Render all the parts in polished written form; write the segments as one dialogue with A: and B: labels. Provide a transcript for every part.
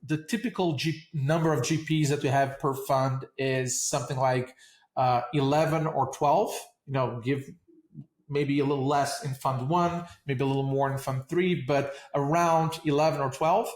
A: the typical number of GPs that we have per fund is something like 11 or 12. Give maybe a little less in fund one, maybe a little more in fund three, but around 11 or 12.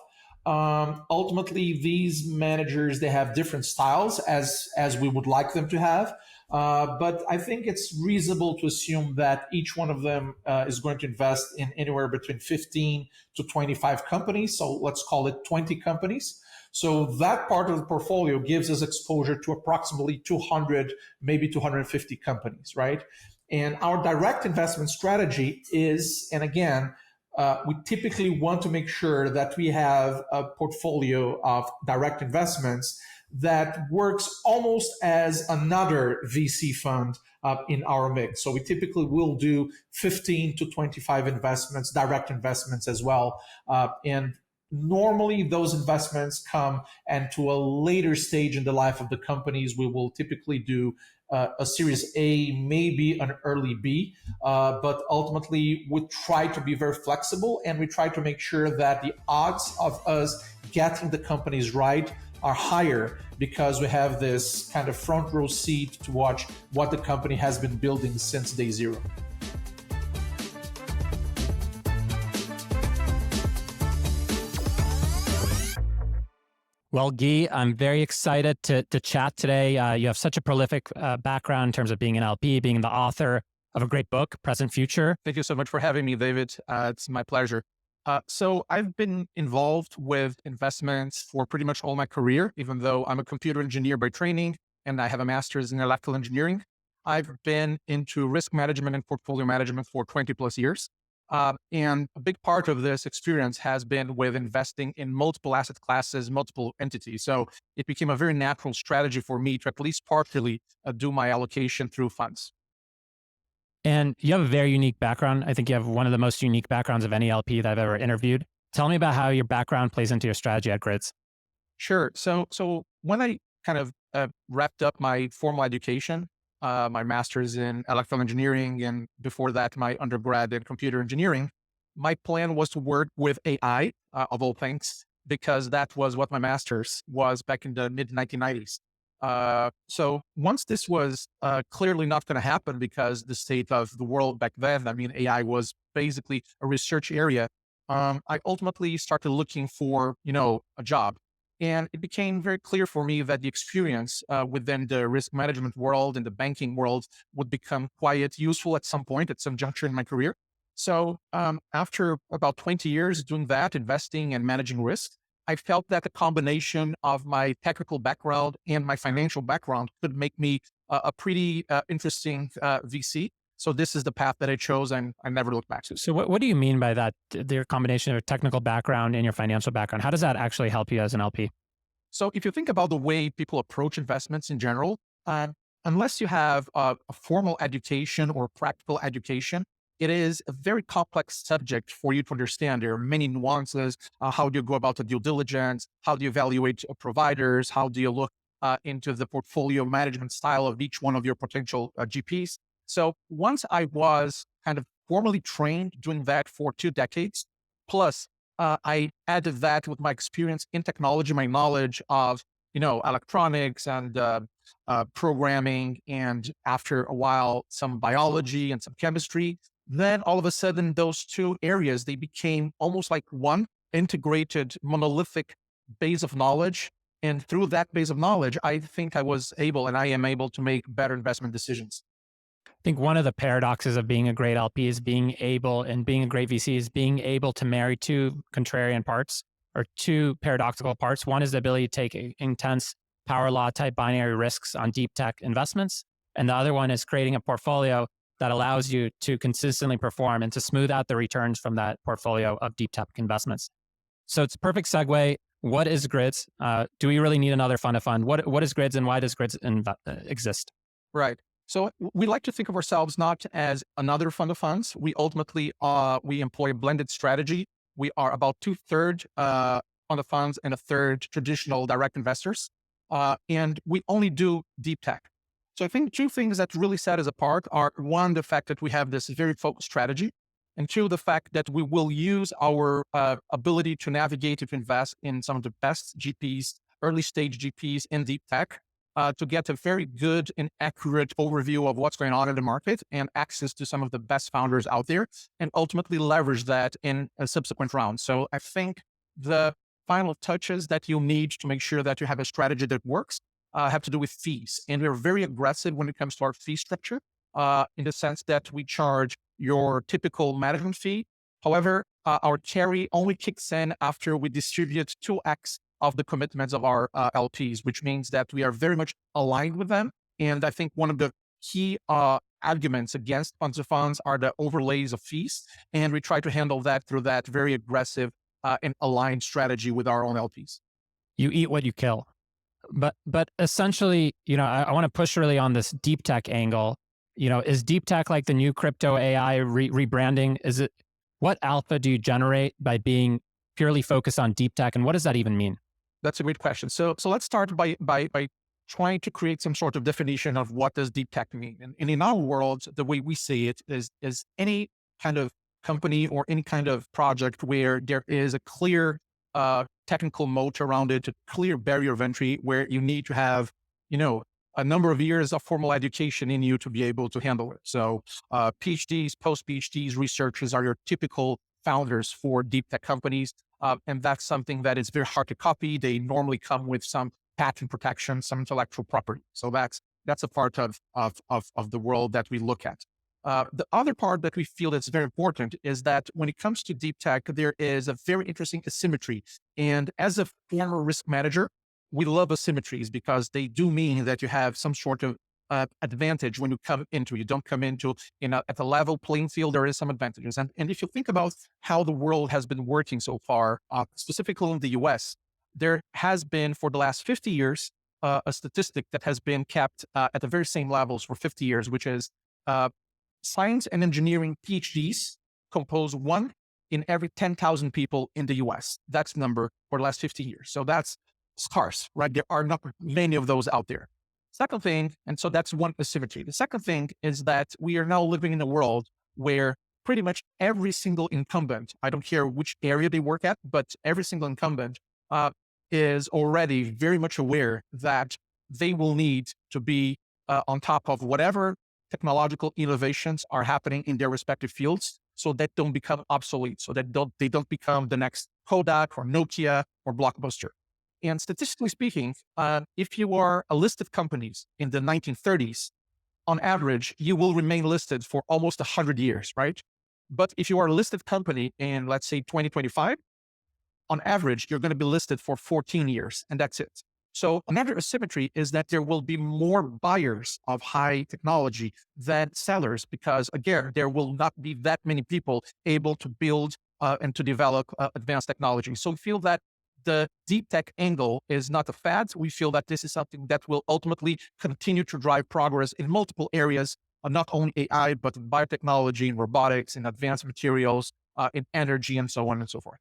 A: Ultimately, these managers, they have different styles as we would like them to have. But I think it's reasonable to assume that each one of them is going to invest in anywhere between 15 to 25 companies. So let's call it 20 companies. So that part of the portfolio gives us exposure to approximately 200, maybe 250 companies, right? And our direct investment strategy is, and again, we typically want to make sure that we have a portfolio of direct investments that works almost as another VC fund in our mix. So we typically will do 15 to 25 investments, direct investments as well. And normally those investments come, and to a later stage in the life of the companies, we will typically do a Series A, maybe an early B, but ultimately we try to be very flexible, and we try to make sure that the odds of us getting the companies right are higher, because we have this kind of front row seat to watch what the company has been building since day zero.
B: Well, Guy, I'm very excited to chat today. You have such a prolific background in terms of being an LP, being the author of a great book, Present Future.
C: Thank you so much for having me, David. It's my pleasure. So I've been involved with investments for pretty much all my career, even though I'm a computer engineer by training and I have a master's in electrical engineering. I've been into risk management and portfolio management for 20 plus years. And a big part of this experience has been with investing in multiple asset classes, multiple entities. So it became a very natural strategy for me to at least partially do my allocation through funds.
B: And you have a very unique background. I think you have one of the most unique backgrounds of any LP that I've ever interviewed. Tell me about how your background plays into your strategy at GRIDS.
C: Sure. So when I kind of wrapped up my formal education, my master's in electrical engineering, and before that, my undergrad in computer engineering, my plan was to work with AI, of all things, because that was what my master's was back in the mid-1990s. So once this was clearly not going to happen because the state of the world back then, I mean, AI was basically a research area, I ultimately started looking for, a job. And it became very clear for me that the experience within the risk management world and the banking world would become quite useful at some point, at some juncture in my career. So after about 20 years doing that, investing and managing risk, I felt that the combination of my technical background and my financial background could make me a pretty interesting VC. So this is the path that I chose, and I never looked back.
B: So what do you mean by that? The combination of your technical background and your financial background, how does that actually help you as an LP?
C: So if you think about the way people approach investments in general, unless you have a formal education or practical education, it is a very complex subject for you to understand. There are many nuances. How do you go about the due diligence? How do you evaluate providers? How do you look into the portfolio management style of each one of your potential GPs? So once I was kind of formally trained doing that for 2 decades, plus I added that with my experience in technology, my knowledge of, electronics and programming, and after a while, some biology and some chemistry. Then all of a sudden, those 2 areas, they became almost like one integrated monolithic base of knowledge. And through that base of knowledge, I think I was able, and I am able, to make better investment decisions.
B: I think one of the paradoxes of being a great LP is being able, and being a great VC is being able to marry 2 contrarian parts, or 2 paradoxical parts. One is the ability to take intense power law type binary risks on deep tech investments. And the other one is creating a portfolio that allows you to consistently perform and to smooth out the returns from that portfolio of deep tech investments. So it's a perfect segue. What is GRIDS? Do we really need another fund of fund? What is GRIDS, and why does GRIDS exist?
C: Right. So we like to think of ourselves not as another fund of funds. We ultimately, we employ a blended strategy. We are about 2/3 fund of funds and 1/3 traditional direct investors. And we only do deep tech. So I think 2 things that really set us apart are, one, the fact that we have this very focused strategy. And two, the fact that we will use our ability to navigate, to invest in some of the best GPs, early stage GPs in deep tech, to get a very good and accurate overview of what's going on in the market and access to some of the best founders out there, and ultimately leverage that in a subsequent round. So I think the final touches that you'll need to make sure that you have a strategy that works have to do with fees. And we're very aggressive when it comes to our fee structure, in the sense that we charge your typical management fee. However, our carry only kicks in after we distribute 2x of the commitments of our LPs, which means that we are very much aligned with them. And I think one of the key arguments against funds of funds are the overlays of fees. And we try to handle that through that very aggressive and aligned strategy with our own LPs.
B: You eat what you kill. But essentially, I want to push really on this deep tech angle. Is deep tech like the new crypto AI rebranding? What alpha do you generate by being purely focused on deep tech? And what does that even mean?
C: That's a great question. So let's start by trying to create some sort of definition of what does deep tech mean. And in our world, the way we see it is any kind of company or any kind of project where there is a clear technical moat around it, a clear barrier of entry, where you need to have, a number of years of formal education in you to be able to handle it. So PhDs, post-PhDs, researchers are your typical founders for deep tech companies. And that's something that is very hard to copy. They normally come with some patent protection, some intellectual property. So that's a part of the world that we look at. The other part that we feel that's very important is that when it comes to deep tech, there is a very interesting asymmetry. And as a former risk manager, we love asymmetries because they do mean that you have some sort of advantage when you come into. You don't come into at a level playing field. There is some advantages. And if you think about how the world has been working so far, specifically in the US, there has been for the last 50 years, a statistic that has been kept at the very same levels for 50 years, which is science and engineering PhDs compose 1 in every 10,000 people in the US. That's the number for the last 50 years. So that's scarce, right? There are not many of those out there. Second thing, and so that's one asymmetry. The second thing is that we are now living in a world where pretty much every single incumbent, I don't care which area they work at, but every single incumbent is already very much aware that they will need to be on top of whatever technological innovations are happening in their respective fields, so that don't become obsolete, so that they don't become the next Kodak or Nokia or Blockbuster. And statistically speaking, if you are a listed companies in the 1930s, on average, you will remain listed for almost 100 years, right? But if you are a listed company in, let's say, 2025, on average, you're going to be listed for 14 years, and that's it. So another asymmetry is that there will be more buyers of high technology than sellers, because again, there will not be that many people able to build and to develop advanced technology. So we feel that the deep tech angle is not a fad. We feel that this is something that will ultimately continue to drive progress in multiple areas, not only AI, but in biotechnology, in robotics, in advanced materials, in energy, and so on and so forth.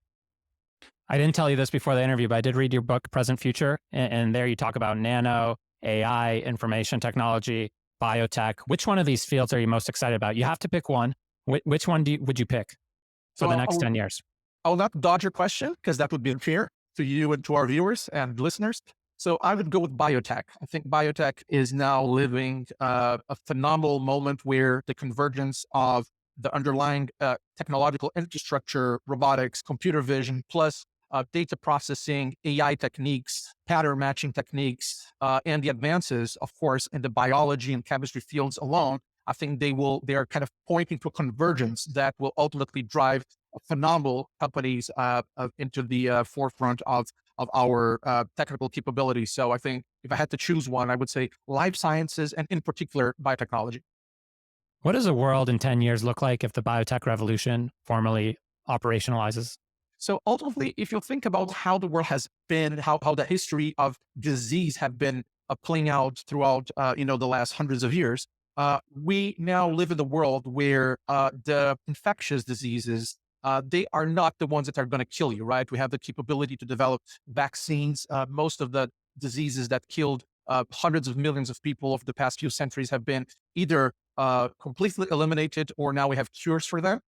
B: I didn't tell you this before the interview, but I did read your book, Present Future, and there you talk about nano, AI, information technology, biotech. Which one of these fields are you most excited about? You have to pick one. Which one would you pick for the next 10 years?
C: I'll not dodge your question because that would be unfair to you and to our viewers and listeners. So I would go with biotech. I think biotech is now living a phenomenal moment where the convergence of the underlying technological infrastructure, robotics, computer vision, plus data processing, AI techniques, pattern matching techniques, and the advances, of course, in the biology and chemistry fields alone, I think they are kind of pointing to a convergence that will ultimately drive phenomenal companies into the forefront of our technical capabilities. So I think if I had to choose one, I would say life sciences and in particular, biotechnology.
B: What does a world in 10 years look like if the biotech revolution formally operationalizes?
C: So ultimately, if you think about how the world has been, how the history of disease have been playing out throughout, the last hundreds of years, we now live in a world where the infectious diseases, they are not the ones that are going to kill you, right? We have the capability to develop vaccines. Most of the diseases that killed hundreds of millions of people over the past few centuries have been either completely eliminated or now we have cures for them.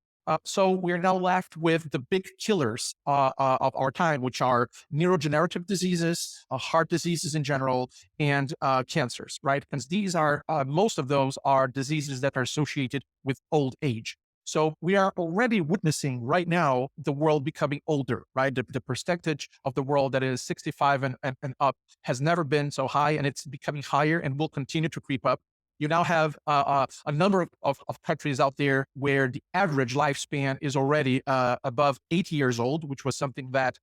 C: So we're now left with the big killers of our time, which are neurodegenerative diseases, heart diseases in general, and cancers, right? Because these are, most of those are diseases that are associated with old age. So we are already witnessing right now the world becoming older, right? The percentage of the world that is 65 and up has never been so high, and it's becoming higher and will continue to creep up. You now have a number of countries out there where the average lifespan is already above 80 years old, which was something that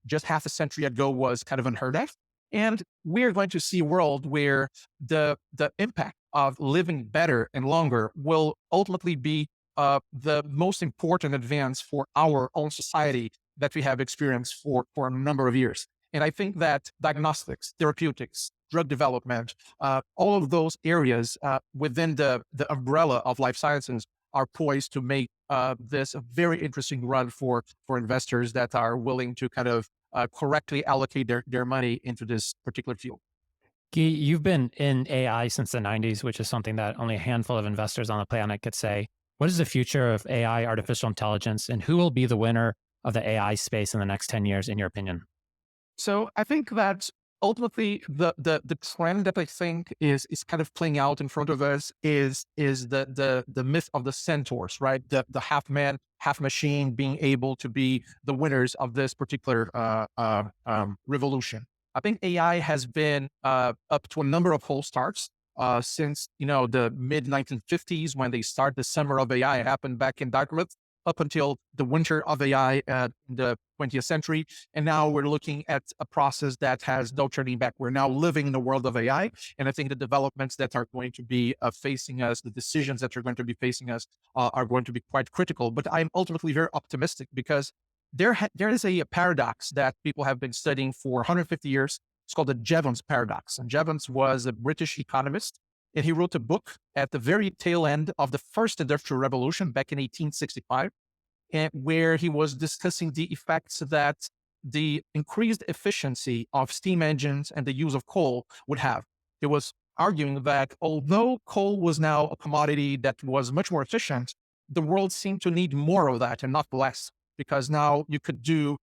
C: just half a century ago was kind of unheard of. And we're going to see a world where the impact of living better and longer will ultimately be the most important advance for our own society that we have experienced for a number of years. And I think that diagnostics, therapeutics, drug development, all of those areas within the umbrella of life sciences are poised to make this a very interesting run for investors that are willing to kind of correctly allocate their money into this particular field.
B: Guy, you've been in AI since the 90s, which is something that only a handful of investors on the planet could say. What is the future of AI, artificial intelligence, and who will be the winner of the AI space in the next 10 years, in your opinion?
C: So I think that ultimately the trend that I think is kind of playing out in front of us is the myth of the centaurs, right? The half man, half machine being able to be the winners of this particular revolution. I think AI has been up to a number of false starts since the mid 1950s when they started the summer of AI. It happened back in Dartmouth, up until the winter of AI in the 20th century. And now we're looking at a process that has no turning back. We're now living in the world of AI. And I think the developments that are going to be facing us, the decisions that are going to be facing us are going to be quite critical. But I'm ultimately very optimistic because there is a paradox that people have been studying for 150 years. It's called the Jevons paradox. And Jevons was a British economist. And he wrote a book at the very tail end of the first industrial revolution back in 1865, and where he was discussing the effects that the increased efficiency of steam engines and the use of coal would have. He was arguing that although coal was now a commodity that was much more efficient, the world seemed to need more of that and not less, because now you could do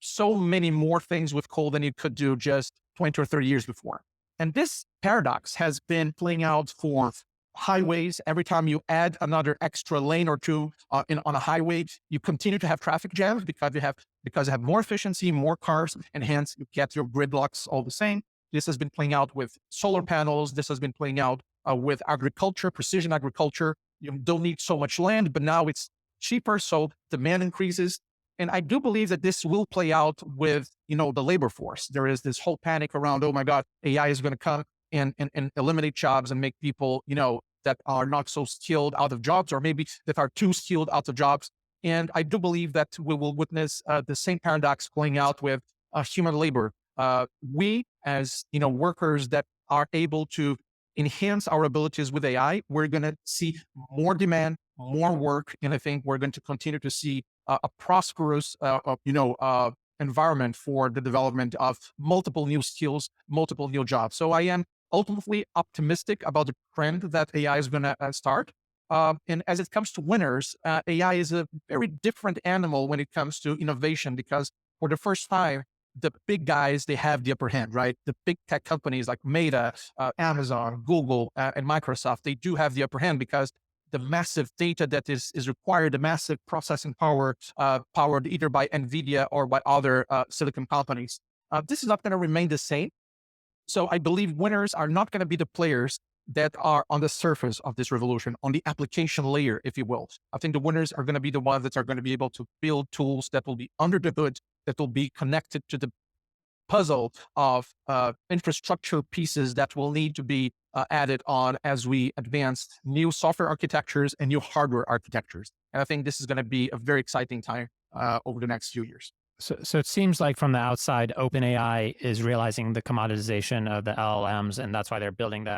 C: so many more things with coal than you could do just 20 or 30 years before. And this paradox has been playing out for highways. Every time you add another extra lane or two on a highway, you continue to have traffic jams because you have more efficiency, more cars, and hence you get your gridlocks all the same. This has been playing out with solar panels. This has been playing out with agriculture, precision agriculture. You don't need so much land, but now it's cheaper, so demand increases. And I do believe that this will play out with, the labor force. There is this whole panic around, oh my God, AI is going to come and eliminate jobs and make people, that are not so skilled out of jobs, or maybe that are too skilled out of jobs. And I do believe that we will witness the same paradox playing out with human labor. We, as workers that are able to enhance our abilities with AI, we're going to see more demand, more work, and I think we're going to continue to see a prosperous, environment for the development of multiple new skills, multiple new jobs. So I am ultimately optimistic about the trend that AI is going to start. And as it comes to winners, AI is a very different animal when it comes to innovation, because for the first time, the big guys, they have the upper hand, right? The big tech companies like Meta, Amazon, Google, and Microsoft, they do have the upper hand because the massive data that is required, the massive processing power, powered either by NVIDIA or by other silicon companies. This is not going to remain the same. So I believe winners are not going to be the players that are on the surface of this revolution, on the application layer, if you will. I think the winners are going to be the ones that are going to be able to build tools that will be under the hood, that will be connected to the puzzle of infrastructure pieces that will need to be added on as we advance new software architectures and new hardware architectures. And I think this is going to be a very exciting time over the next few years.
B: So it seems like from the outside, OpenAI is realizing the commoditization of the LLMs, and that's why they're building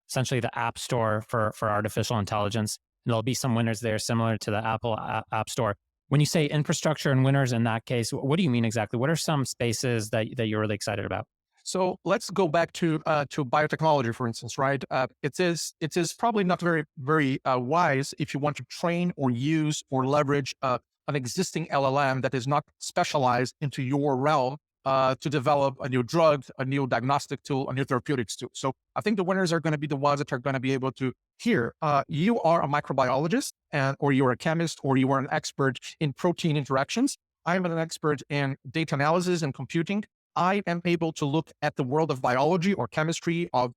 B: essentially the app store for artificial intelligence. And there'll be some winners there similar to the Apple App Store. When you say infrastructure and winners in that case, what do you mean exactly? What are some spaces that you're really excited about?
C: So let's go back to biotechnology, for instance, right? It is probably not very wise if you want to train or use or leverage an existing LLM that is not specialized into your realm to develop a new drug, a new diagnostic tool, a new therapeutics tool. So I think the winners are going to be the ones that are going to be able to hear, you are a microbiologist or you're a chemist or you are an expert in protein interactions. I'm an expert in data analysis and computing. I am able to look at the world of biology or chemistry or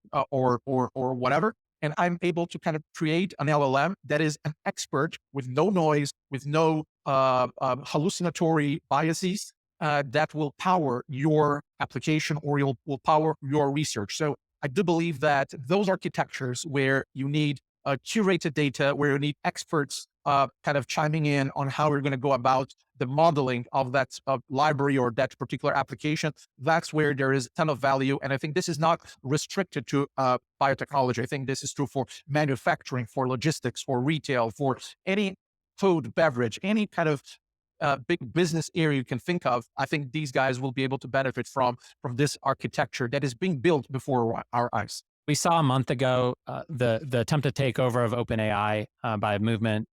C: whatever, and I'm able to kind of create an LLM that is an expert with no noise, with no hallucinatory biases that will power your application or will power your research. So I do believe that those architectures where you need curated data, where you need experts kind of chiming in on how we're going to go about the modeling of that library or that particular application, that's where there is a ton of value. And I think this is not restricted to biotechnology. I think this is true for manufacturing, for logistics, for retail, for any food, beverage, any kind of big business area you can think of. I think these guys will be able to benefit from this architecture that is being built before our eyes.
B: We saw a month ago the attempted takeover of OpenAI by a movement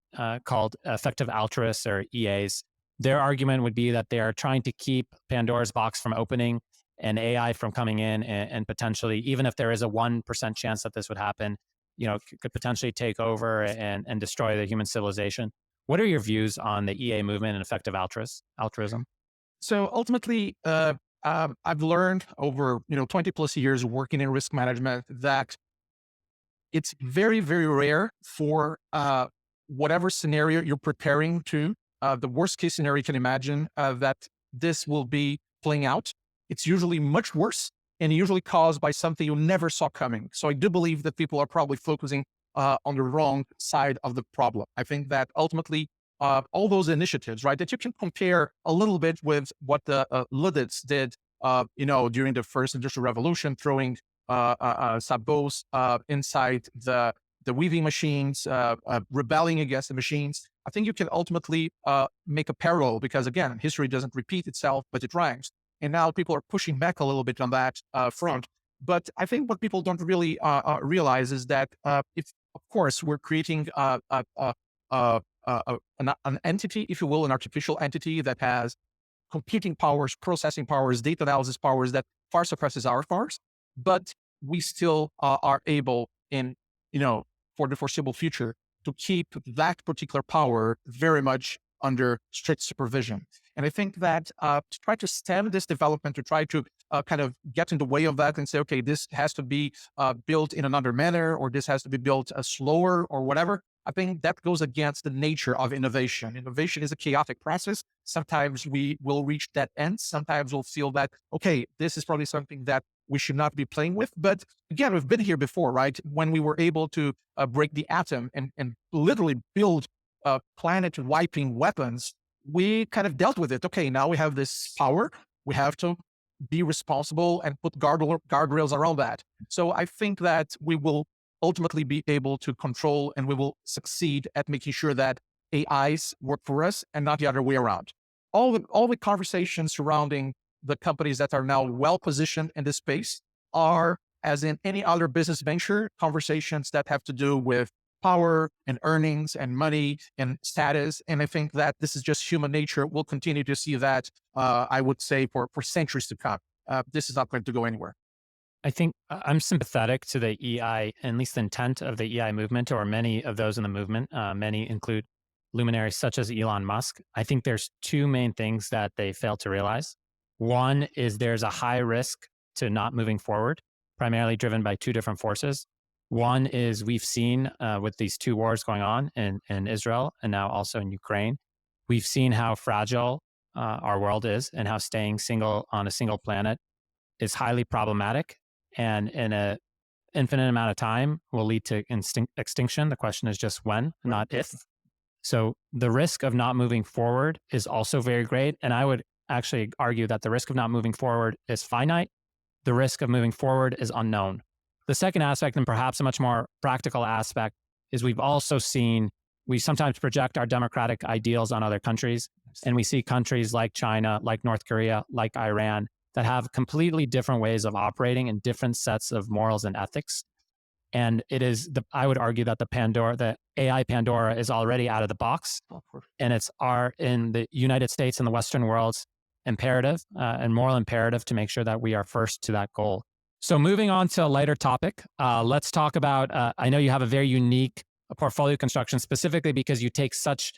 B: called Effective Altruists, or EAs. Their argument would be that they are trying to keep Pandora's box from opening and AI from coming in and potentially, even if there is a 1% chance that this would happen, could potentially take over and destroy the human civilization. What are your views on the EA movement and effective altruism?
C: So ultimately, I've learned over 20 plus years working in risk management that it's very, very rare for whatever scenario you're preparing to, the worst case scenario you can imagine, that this will be playing out. It's usually much worse and usually caused by something you never saw coming. So I do believe that people are probably focusing on the wrong side of the problem. I think that ultimately, all those initiatives, right, that you can compare a little bit with what the Luddites did, during the first industrial revolution, throwing sabots inside the weaving machines, rebelling against the machines. I think you can ultimately make a parallel because, again, history doesn't repeat itself, but it rhymes. And now people are pushing back a little bit on that front. But I think what people don't really realize is that if, of course, we're creating an entity, if you will, an artificial entity that has computing powers, processing powers, data analysis powers that far surpasses our powers, but we still are able for the foreseeable future to keep that particular power very much under strict supervision. And I think that to try to stem this development, to try to kind of get in the way of that and say, okay, this has to be built in another manner, or this has to be built slower or whatever, I think that goes against the nature of innovation. Innovation is a chaotic process. Sometimes we will reach that end. Sometimes we'll feel that, okay, this is probably something that we should not be playing with. But again, we've been here before, right? When we were able to break the atom and literally build planet-wiping weapons, we kind of dealt with it. Okay, now we have this power. We have to be responsible and put guardrails around that. So I think that we will ultimately be able to control and we will succeed at making sure that AIs work for us and not the other way around. All the conversations surrounding the companies that are now well-positioned in this space are, as in any other business venture, conversations that have to do with power and earnings and money and status. And I think that this is just human nature. We'll continue to see that, I would say, for centuries to come. This is not going to go anywhere.
B: I think I'm sympathetic to the EI, at least the intent of the EI movement, or many of those in the movement. Many include luminaries such as Elon Musk. I think there's two main things that they fail to realize. One is there's a high risk to not moving forward, primarily driven by two different forces. One is we've seen with these two wars going on in Israel and now also in Ukraine, we've seen how fragile our world is and how staying single on a single planet is highly problematic. And in an infinite amount of time will lead to extinction. The question is just when, not if. So the risk of not moving forward is also very great. And I would actually argue that the risk of not moving forward is finite. The risk of moving forward is unknown. The second aspect, and perhaps a much more practical aspect, is we've also seen, we sometimes project our democratic ideals on other countries. And we see countries like China, like North Korea, like Iran, that have completely different ways of operating and different sets of morals and ethics. And it is I would argue that the AI Pandora is already out of the box, and it's in the United States and the Western world's imperative and moral imperative to make sure that we are first to that goal. So moving on to a lighter topic, let's talk about, I know you have a very unique portfolio construction, specifically because you take such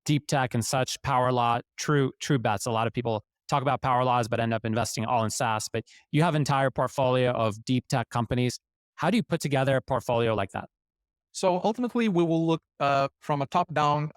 B: deep tech and such power law, true bets. A lot of people talk about power laws, but end up investing all in SaaS, but you have an entire portfolio of deep tech companies. How do you put together a portfolio like that?
C: So ultimately, we will look from a top-down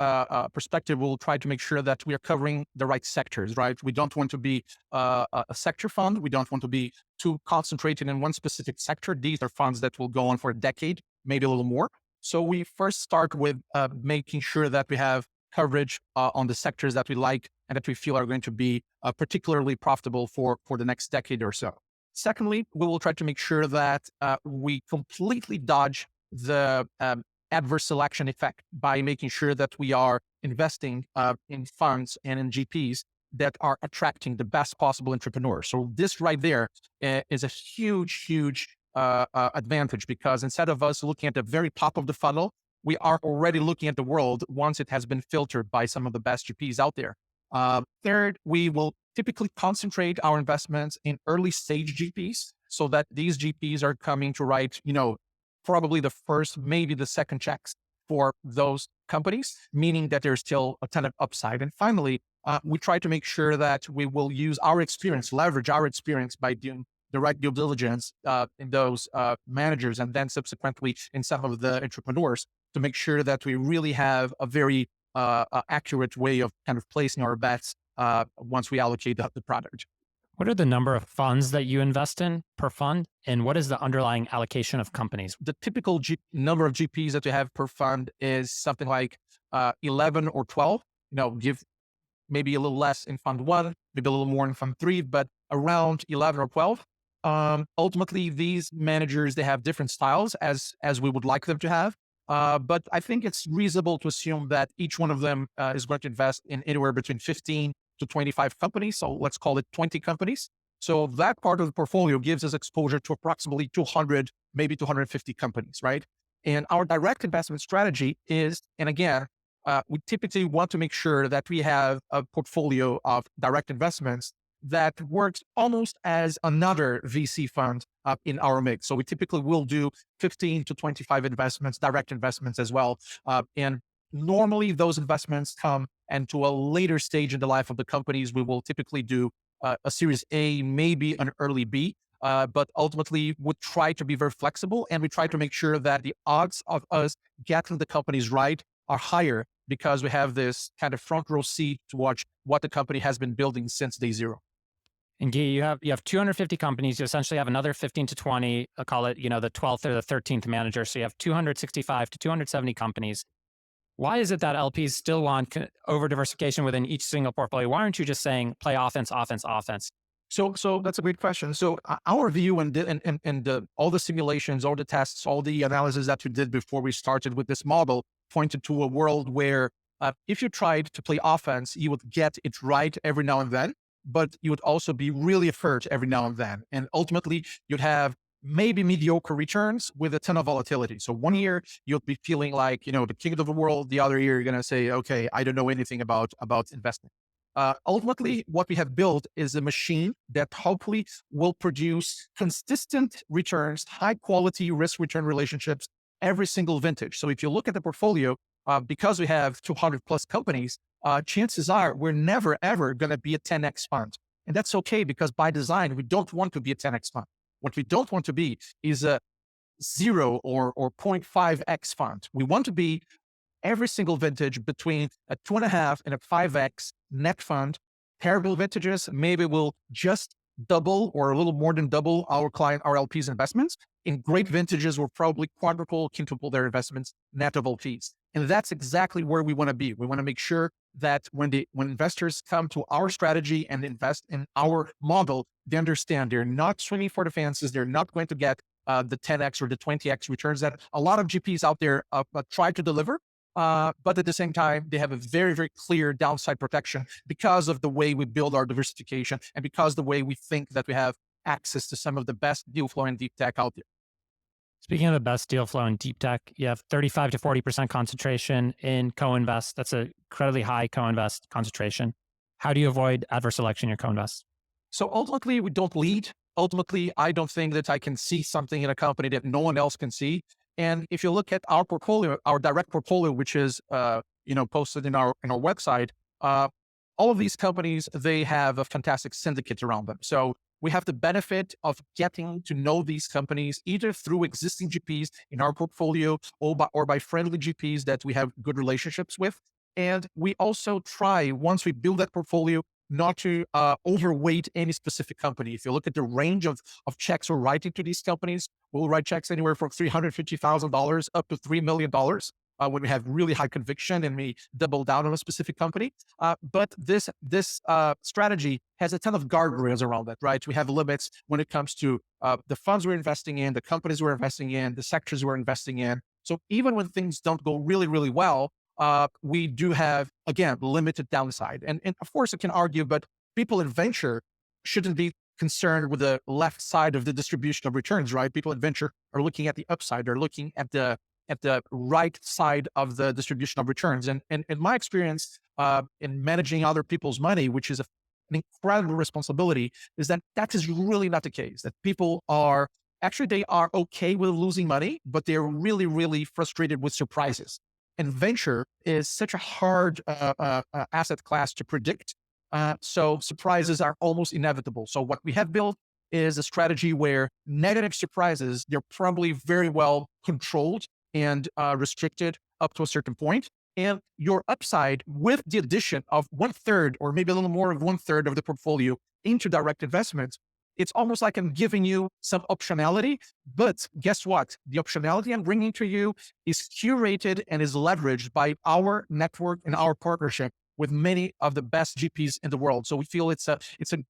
C: perspective. We'll try to make sure that we are covering the right sectors, right? We don't want to be a sector fund. We don't want to be too concentrated in one specific sector. These are funds that will go on for a decade, maybe a little more. So we first start with making sure that we have coverage on the sectors that we like and that we feel are going to be particularly profitable for the next decade or so. Secondly, we will try to make sure that we completely dodge the adverse selection effect by making sure that we are investing in funds and in GPs that are attracting the best possible entrepreneurs. So this right there is a huge advantage, because instead of us looking at the very top of the funnel, we are already looking at the world once it has been filtered by some of the best GPs out there. Third, we will typically concentrate our investments in early stage GPs so that these GPs are coming to write, probably the first, maybe the second checks for those companies, meaning that there's still a ton of upside. And finally, we try to make sure that we will use our experience, leverage our experience by doing the right due diligence in those managers, and then subsequently in some of the entrepreneurs, to make sure that we really have a very accurate way of kind of placing our bets once we allocate the product.
B: What are the number of funds that you invest in per fund? And what is the underlying allocation of companies?
C: The typical number of GPs that we have per fund is something like 11 or 12, give maybe a little less in fund one, maybe a little more in fund three, but around 11 or 12. Ultimately, these managers, they have different styles as we would like them to have. But I think it's reasonable to assume that each one of them is going to invest in anywhere between 15 to 25 companies. So let's call it 20 companies. So that part of the portfolio gives us exposure to approximately 200, maybe 250 companies, right? And our direct investment strategy is, and again, we typically want to make sure that we have a portfolio of direct investments that works almost as another VC fund in our mix. So we typically will do 15 to 25 investments, direct investments as well. And normally those investments come, and to a later stage in the life of the companies, we will typically do a series A, maybe an early B, but ultimately we try to be very flexible, and we try to make sure that the odds of us getting the companies right are higher, because we have this kind of front row seat to watch what the company has been building since day zero.
B: And Guy, you have 250 companies. You essentially have another 15 to 20, I'll call it, the 12th or the 13th manager. So you have 265 to 270 companies. Why is it that LPs still want over diversification within each single portfolio? Why aren't you just saying play offense, offense, offense?
C: So that's a great question. So our view and all the simulations, all the tests, all the analysis that we did before we started with this model pointed to a world where if you tried to play offense, you would get it right every now and then, but you would also be really hurt every now and then. And ultimately, you'd have maybe mediocre returns with a ton of volatility. So one year you'll be feeling like, the king of the world. The other year, you're going to say, okay, I don't know anything about investing. Ultimately, what we have built is a machine that hopefully will produce consistent returns, high quality risk return relationships every single vintage. So if you look at the portfolio, because we have 200 plus companies, chances are we're never, ever going to be a 10x fund. And that's okay, because by design, we don't want to be a 10x fund. What we don't want to be is a 0 or 0.5x fund. We want to be every single vintage between a 2.5 and a 5x net fund. Terrible vintages, maybe we'll just double or a little more than double our LP's investments. In great vintages, we'll probably quadruple, quintuple their investments net of LPs. And that's exactly where we want to be. We want to make sure that when investors come to our strategy and invest in our model, they understand they're not swinging for the fences. They're not going to get the 10x or the 20x returns that a lot of GPs out there try to deliver. But at the same time, they have a very, very clear downside protection because of the way we build our diversification and because the way we think that we have access to some of the best deal flow in deep tech out there.
B: Speaking of the best deal flow in deep tech, you have 35 to 40% concentration in co-invest. That's an incredibly high co-invest concentration. How do you avoid adverse selection in your co-invest?
C: So ultimately, we don't lead. Ultimately, I don't think that I can see something in a company that no one else can see. And if you look at our portfolio, our direct portfolio, which is posted in our website, all of these companies, they have a fantastic syndicate around them. So we have the benefit of getting to know these companies either through existing GPs in our portfolio or by friendly GPs that we have good relationships with. And we also try, once we build that portfolio, not to overweight any specific company. If you look at the range of checks we're writing to these companies, we'll write checks anywhere from $350,000 up to $3 million when we have really high conviction and we double down on a specific company. But this strategy has a ton of guardrails around it, right? We have limits when it comes to the funds we're investing in, the companies we're investing in, the sectors we're investing in. So even when things don't go really, really well, we do have, again, limited downside. And of course, I can argue, but people in venture shouldn't be concerned with the left side of the distribution of returns, right? People in venture are looking at the upside. They're looking at the right side of the distribution of returns. And in my experience, in managing other people's money, which is an incredible responsibility, is that is really not the case. That people are, actually, they are okay with losing money, but they're really, really frustrated with surprises. And venture is such a hard asset class to predict. So surprises are almost inevitable. So what we have built is a strategy where negative surprises, they're probably very well controlled and restricted up to a certain point. And your upside, with the addition of 1/3 or maybe a little more of 1/3 of the portfolio into direct investments, it's almost like I'm giving you some optionality. But guess what? The optionality I'm bringing to you is curated and is leveraged by our network and our partnership with many of the best GPs in the world. So we feel it's a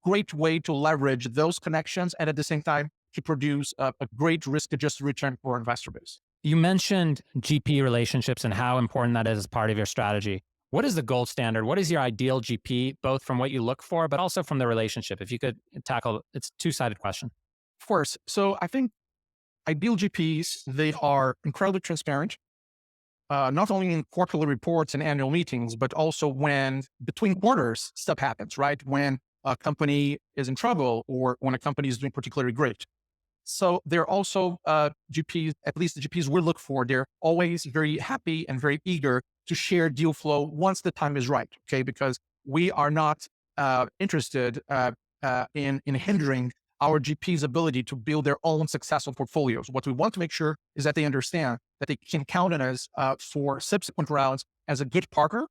C: great way to leverage those connections and at the same time to produce a great risk-adjusted return for our investor base.
B: You mentioned GP relationships and how important that is as part of your strategy. What is the gold standard? What is your ideal GP, both from what you look for, but also from the relationship? If you could tackle, it's a two-sided question.
C: Of course. So I think ideal GPs, they are incredibly transparent, not only in quarterly reports and annual meetings, but also when between quarters stuff happens, right? When a company is in trouble or when a company is doing particularly great. So they're also GPs, at least the GPs we look for, they're always very happy and very eager to share deal flow once the time is right, okay? Because we are not interested in hindering our GP's ability to build their own successful portfolios. What we want to make sure is that they understand that they can count on us for subsequent rounds as a good partner,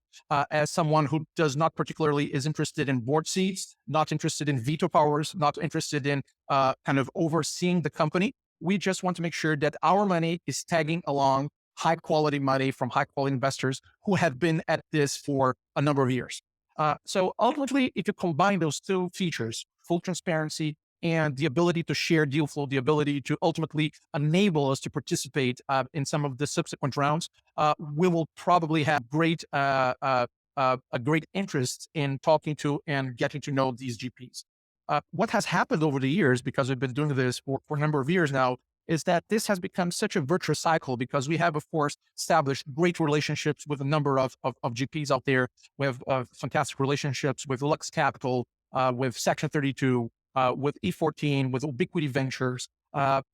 C: as someone who is interested in board seats, not interested in veto powers, not interested in kind of overseeing the company. We just want to make sure that our money is tagging along high quality money from high quality investors who have been at this for a number of years. So ultimately, if you combine those two features, full transparency and the ability to share deal flow, the ability to ultimately enable us to participate in some of the subsequent rounds, we will probably have a great interest in talking to and getting to know these GPs. What has happened over the years, because we've been doing this for a number of years now, is that this has become such a virtuous cycle because we have, of course, established great relationships with a number of GPs out there. We have fantastic relationships with Lux Capital, with Section 32, with E39, with Ubiquity Ventures.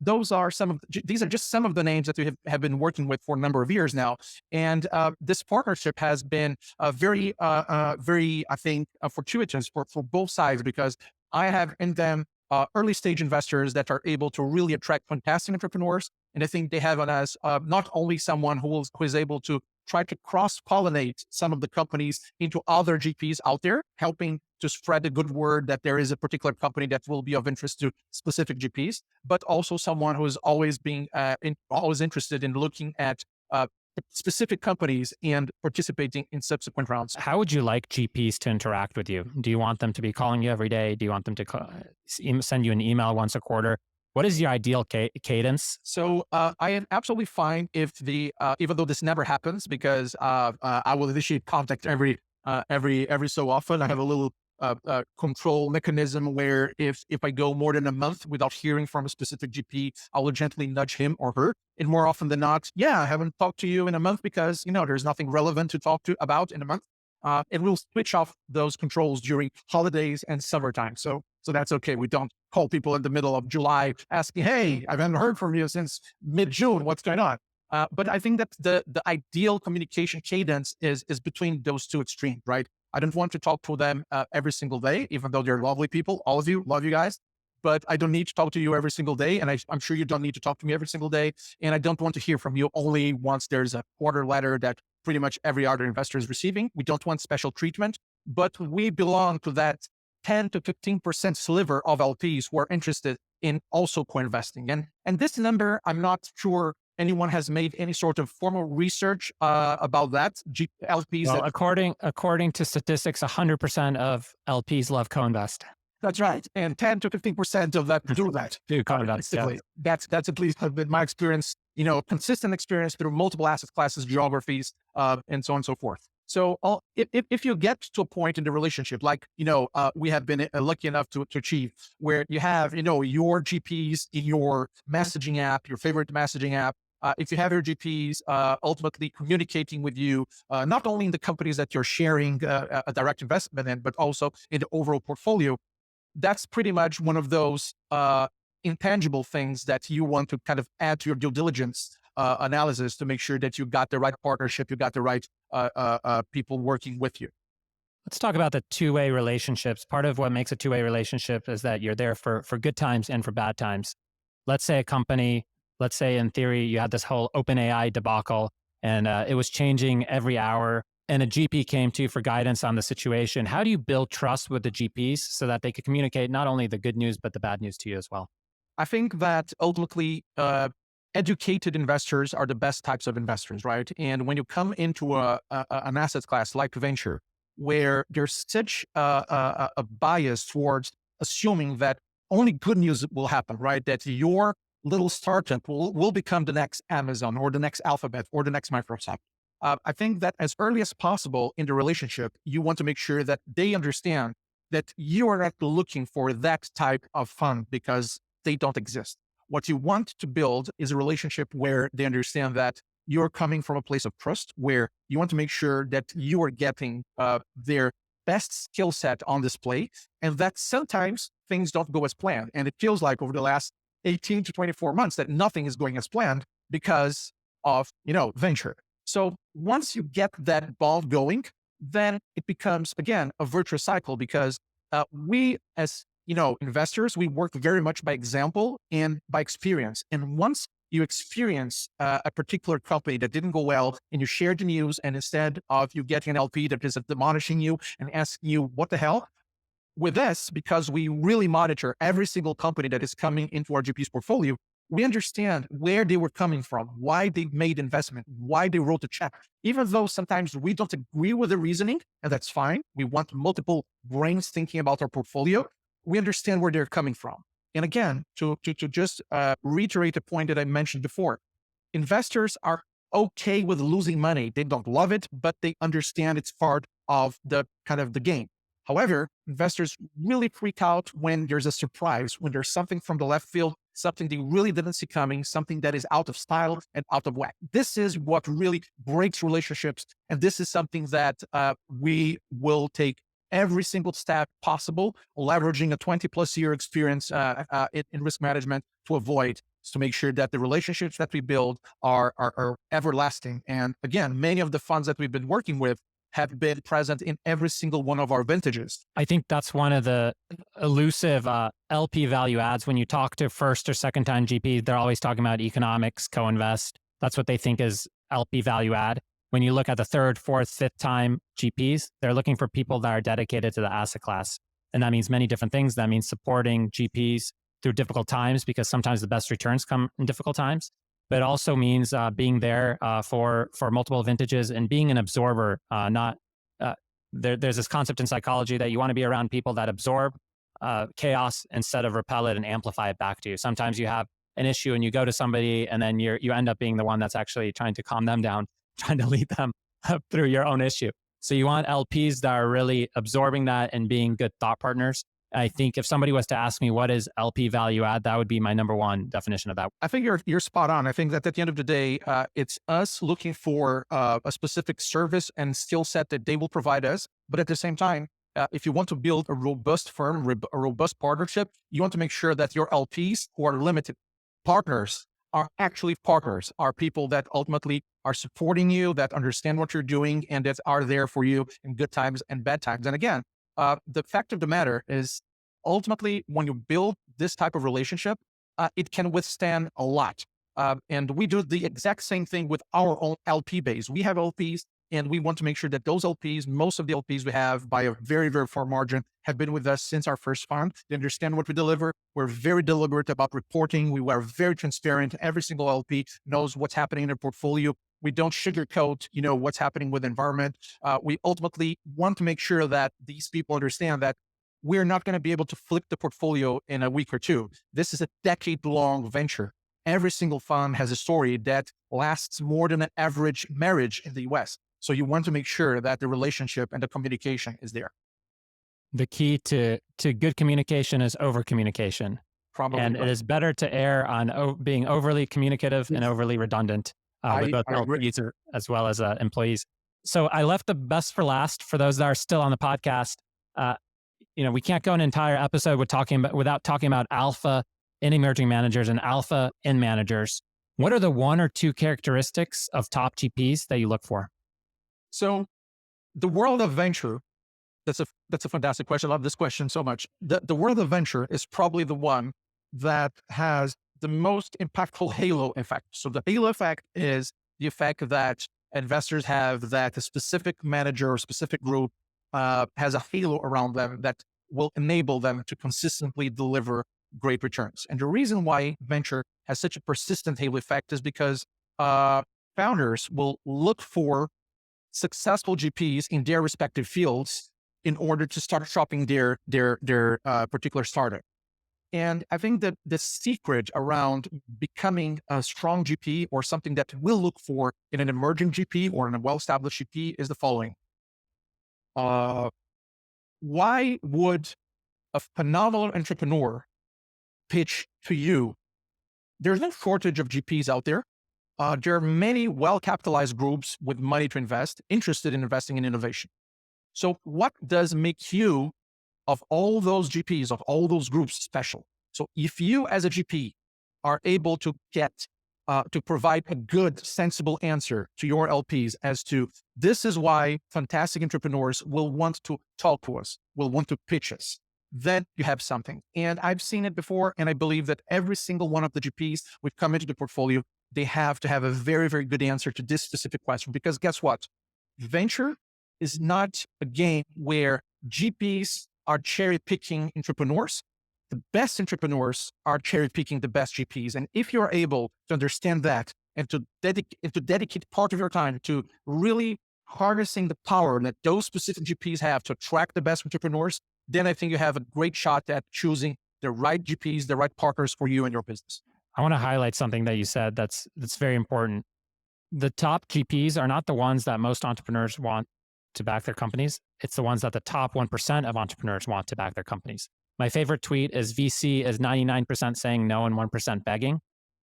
C: These are just some of the names that we have been working with for a number of years now. And this partnership has been very, I think, fortuitous for both sides, because I have in them early stage investors that are able to really attract fantastic entrepreneurs. And I think they have on us not only someone who is able to try to cross-pollinate some of the companies into other GPs out there, helping to spread the good word that there is a particular company that will be of interest to specific GPs, but also someone who is always interested in looking at specific companies and participating in subsequent rounds.
B: How would you like GPs to interact with you? Do you want them to be calling you every day? Do you want them to send you an email once a quarter? What is your ideal cadence?
C: So I am absolutely fine if even though this never happens, because I will initiate contact every so often. I have a little control mechanism where if I go more than a month without hearing from a specific GP, I will gently nudge him or her. And more often than not, yeah, I haven't talked to you in a month because there's nothing relevant to talk to about in a month. And we'll switch off those controls during holidays and summertime. So that's okay. We don't call people in the middle of July asking, hey, I haven't heard from you since mid-June. What's going on? But I think that the ideal communication cadence is between those two extremes, right? I don't want to talk to them every single day, even though they're lovely people. All of you, love you guys. But I don't need to talk to you every single day. And I'm sure you don't need to talk to me every single day. And I don't want to hear from you only once there's a quarter letter that pretty much every other investor is receiving. We don't want special treatment, but we belong to that 10 to 15% sliver of LPs who are interested in also co-investing. And this number, I'm not sure anyone has made any sort of formal research about that. LPs.
B: Well, according to statistics, 100% of LPs love co-invest.
C: That's right. And 10 to 15% of that do that.
B: Do co-invest. Yeah.
C: That's at least been my experience, consistent experience through multiple asset classes, geographies, and so on and so forth. So if you get to a point in the relationship, like, we have been lucky enough to achieve, where you have, your GPs in your messaging app, your favorite messaging app, if you have your GPs ultimately communicating with you, not only in the companies that you're sharing a direct investment in, but also in the overall portfolio, that's pretty much one of those intangible things that you want to kind of add to your due diligence analysis to make sure that you got the right partnership, you got the right people working with you.
B: Let's talk about the two-way relationships. Part of what makes a two-way relationship is that you're there for good times and for bad times. Let's say a company, let's say in theory, you had this whole OpenAI debacle and it was changing every hour, and a GP came to you for guidance on the situation. How do you build trust with the GPs so that they could communicate not only the good news, but the bad news to you as well?
C: I think that ultimately educated investors are the best types of investors, right? And when you come into an asset class like venture, where there's such a bias towards assuming that only good news will happen, right? That your little startup will become the next Amazon or the next Alphabet or the next Microsoft. I think that as early as possible in the relationship, you want to make sure that they understand that you are not looking for that type of fund because they don't exist. What you want to build is a relationship where they understand that you're coming from a place of trust, where you want to make sure that you are getting their best skill set on display, and that sometimes things don't go as planned. And it feels like over the last 18 to 24 months that nothing is going as planned because of, venture. So once you get that ball going, then it becomes, again, a virtuous cycle, because we as investors, we work very much by example and by experience. And once you experience a particular company that didn't go well and you share the news, and instead of you getting an LP that is admonishing you and asking you, what the hell? With this, because we really monitor every single company that is coming into our GP's portfolio, we understand where they were coming from, why they made investment, why they wrote a check. Even though sometimes we don't agree with the reasoning, and that's fine. We want multiple brains thinking about our portfolio. We understand where they're coming from. And again, to just reiterate a point that I mentioned before, investors are okay with losing money. They don't love it, but they understand it's part of the kind of the game. However, investors really freak out when there's a surprise, when there's something from the left field, something they really didn't see coming, something that is out of style and out of whack. This is what really breaks relationships. And this is something that we will take every single step possible, leveraging a 20+ year experience in risk management to avoid, to make sure that the relationships that we build are everlasting. And again, many of the funds that we've been working with have been present in every single one of our vintages.
B: I think that's one of the elusive LP value adds. When you talk to first or second time GPs, they're always talking about economics, co-invest. That's what they think is LP value add. When you look at the third, fourth, fifth time GPs, they're looking for people that are dedicated to the asset class. And that means many different things. That means supporting GPs through difficult times, because sometimes the best returns come in difficult times. But it also means being there for multiple vintages and being an absorber. There's this concept in psychology that you want to be around people that absorb chaos instead of repel it and amplify it back to you. Sometimes you have an issue and you go to somebody and then you end up being the one that's actually trying to calm them down, trying to lead them through your own issue. So you want LPs that are really absorbing that and being good thought partners. I think if somebody was to ask me what is LP value add, that would be my number one definition of that.
C: I think you're spot on. I think that at the end of the day, it's us looking for a specific service and skill set that they will provide us. But at the same time, if you want to build a robust firm, a robust partnership, you want to make sure that your LPs, who are limited partners, are actually partners, are people that ultimately are supporting you, that understand what you're doing, and that are there for you in good times and bad times. And again, the fact of the matter is, ultimately, when you build this type of relationship, it can withstand a lot. And we do the exact same thing with our own LP base. We have LPs, and we want to make sure that those LPs, most of the LPs we have by a very, very far margin, have been with us since our first fund. They understand what we deliver. We're very deliberate about reporting. We are very transparent. Every single LP knows what's happening in their portfolio. We don't sugarcoat, what's happening with the environment. We ultimately want to make sure that these people understand that we're not going to be able to flip the portfolio in a week or two. This is a decade-long venture. Every single fund has a story that lasts more than an average marriage in the US. So you want to make sure that the relationship and the communication is there.
B: The key to good communication is over-communication.
C: Probably.
B: And it is better to err on being overly communicative and overly redundant with both LPs as well as employees. So I left the best for last for those that are still on the podcast. We can't go an entire episode without talking about alpha in emerging managers and alpha in managers. What are the one or two characteristics of top GPs that you look for?
C: So the world of venture, that's a fantastic question. I love this question so much. The world of venture is probably the one that has the most impactful halo effect. So the halo effect is the effect that investors have, that a specific manager or specific group has a halo around them that will enable them to consistently deliver great returns. And the reason why venture has such a persistent halo effect is because founders will look for successful GPs in their respective fields in order to start shopping their particular startup. And I think that the secret around becoming a strong GP, or something that we'll look for in an emerging GP or in a well-established GP, is the following. Why would a phenomenal entrepreneur pitch to you? There's no shortage of GPs out there. There are many well-capitalized groups with money to invest, interested in investing in innovation. So what does make you, of all those GPs, of all those groups, special? So if you as a GP are able to to provide a good, sensible answer to your LPs as to, this is why fantastic entrepreneurs will want to talk to us, will want to pitch us, then you have something. And I've seen it before, and I believe that every single one of the GPs would come into the portfolio, they have to have a very, very good answer to this specific question. Because guess what? Venture is not a game where GPs are cherry picking entrepreneurs. The best entrepreneurs are cherry picking the best GPs. And if you're able to understand that and to dedicate part of your time to really harnessing the power that those specific GPs have to attract the best entrepreneurs, then I think you have a great shot at choosing the right GPs, the right partners for you and your business.
B: I want to highlight something that you said that's very important. The top GPs are not the ones that most entrepreneurs want to back their companies. It's the ones that the top 1% of entrepreneurs want to back their companies. My favorite tweet is VC is 99% saying no and 1% begging.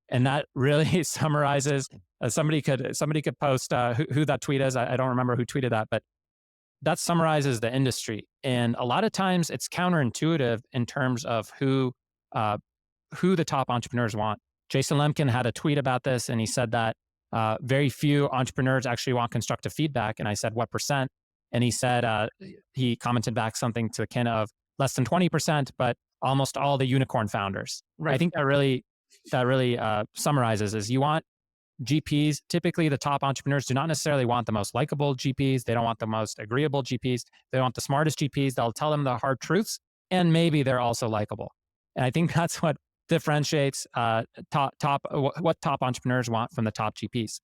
B: And that really summarizes, somebody could post who that tweet is. I don't remember who tweeted that, but that summarizes the industry. And a lot of times it's counterintuitive in terms of who the top entrepreneurs want. Jason Lemkin had a tweet about this, and he said that very few entrepreneurs actually want constructive feedback. And I said, what percent? And he said, he commented back something to the kin of less than 20%, but almost all the unicorn founders.
C: Right.
B: I think that really summarizes is you want GPs, typically the top entrepreneurs do not necessarily want the most likable GPs. They don't want the most agreeable GPs. They want the smartest GPs. They'll tell them the hard truths, and maybe they're also likable. And I think that's what differentiates what top entrepreneurs want from the top GPs.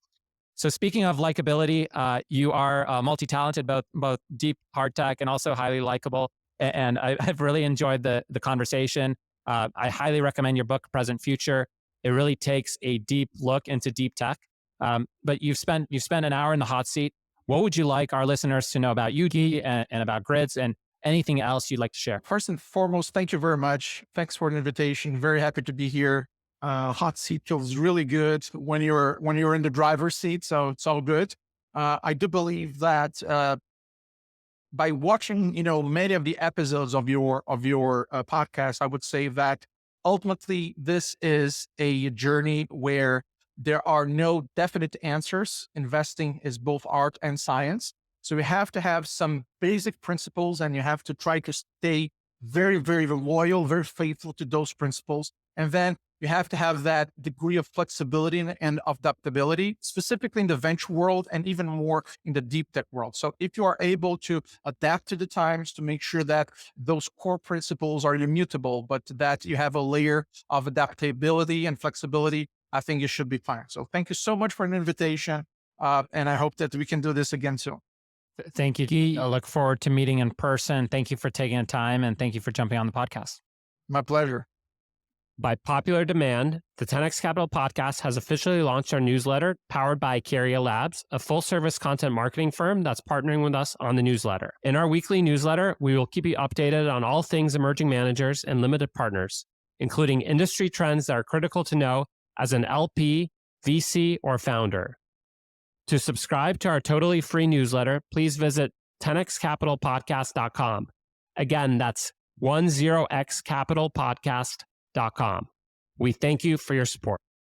B: So speaking of likability, you are multi-talented, both deep hard tech and also highly likable. And I've really enjoyed the conversation. I highly recommend your book, Present Future. It really takes a deep look into deep tech. But you've spent an hour in the hot seat. What would you like our listeners to know about you, Guy, and about GRIDS, and anything else you'd like to share?
C: First and foremost, thank you very much. Thanks for the invitation. Very happy to be here. Hot seat feels really good when you're in the driver's seat, so it's all good. I do believe that by watching, many of the episodes of your podcast, I would say that ultimately this is a journey where there are no definite answers. Investing is both art and science. So you have to have some basic principles, and you have to try to stay very, very loyal, very faithful to those principles. And then you have to have that degree of flexibility and adaptability, specifically in the venture world and even more in the deep tech world. So if you are able to adapt to the times, to make sure that those core principles are immutable, but that you have a layer of adaptability and flexibility, I think you should be fine. So thank you so much for an invitation. And I hope that we can do this again soon.
B: Thank you, Guy. I look forward to meeting in person. Thank you for taking the time, and thank you for jumping on the podcast.
C: My pleasure.
B: By popular demand, the 10X Capital podcast has officially launched our newsletter powered by Caria Labs, a full-service content marketing firm that's partnering with us on the newsletter. In our weekly newsletter, we will keep you updated on all things emerging managers and limited partners, including industry trends that are critical to know as an LP, VC, or founder. To subscribe to our totally free newsletter, please visit 10xcapitalpodcast.com. Again, that's 10xcapitalpodcast.com. We thank you for your support.